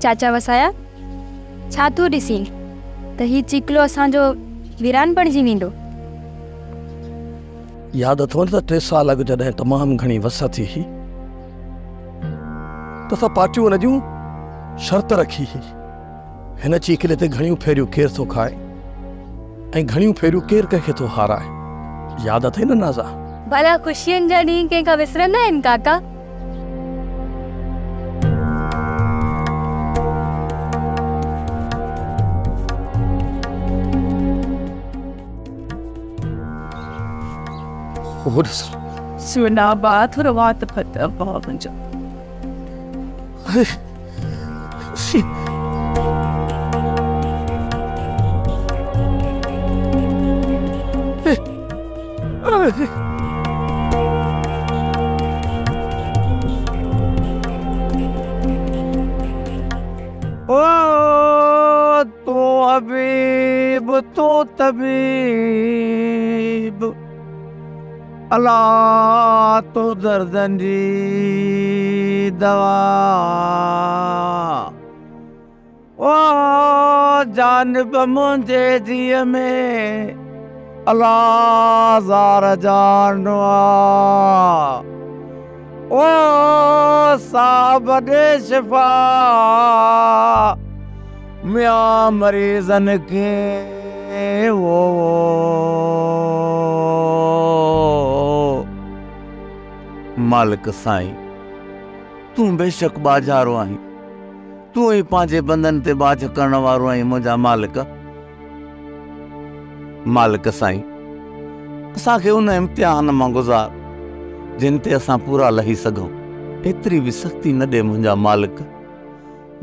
चाचा वसाया छा तू ॾिसी त ही चिकलो असांजो वीरान बणिजी वेंदो। याद अथव न त 3 साल अॻु जॾहिं तमामु घणी वस थी हुई त असां पार्टियूं हुन जूं शर्त रखी हुई, हिन चीकले ते घणियूं फेरियूं केरु थो खाए ऐं घणियूं फेरियूं केरु कंहिंखे थो हाराए। याद अथई न नाज़ा? भला ख़ुशियुनि जा ॾींहं कंहिंखां विसरंदा आहिनि काका? Suena ba turawat pat abanja. Shit. Oh, tu Habib, tu tabib. Allah tu dardin di dawa. Oh, janib munje diye mein Allah zara janwa. Oh, sabade shifa mya marizan ke wo मालिक साईं तू बेशक बाजारो आहीं, तू ही पांजे बंदन ते बाज करण वारो आहीं मुंहिंजा मालिक। मालिक साईं असांखे उन इम्तिहान मां गुज़ार जिन ते असां पूरा लही सघूं। एतिरी बि सख़्ती न ॾे मुंहिंजा मालिक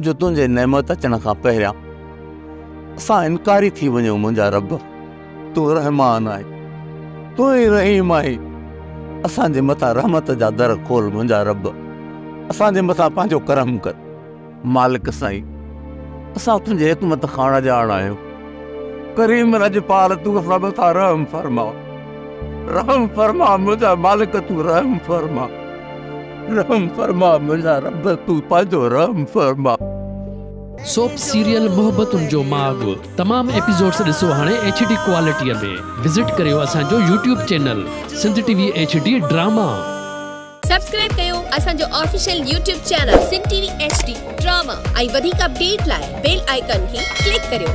जो तुंहिंजे नेमत अचण खां पहिरियां असां इनकारी थी वञूं। मुंहिंजा रब तू रहमान आहीं, तू ई रहीम आहीं। असांजे मथां रहमत जा दर खोल मुंहिंजा रब, असांजे मथां पंहिंजो करम कर। मालिक साईं असां तुंहिंजे हिकमत खां ॼाण आहियूं। करीम रजपाल तू असां मथां रहम फरमा, रहम फरमा मुंहिंजा मालिक, तू रहम फरमा, रहम फरमा मुंहिंजा रब, तू पंहिंजो रहम फरमा। सोप सीरियल मोहब्बतुनि जो माग तमाम एपिसोड्स ॾिसो हाणे HD क्वालिटीअ में। विजिट करियो असांजो YouTube channel Sindh TV HD drama. Subscribe कयो असांजो official YouTube channel Sindh TV HD drama ऐं वधीक अपडेट लाइ बेल आइकन खे क्लिक करियो।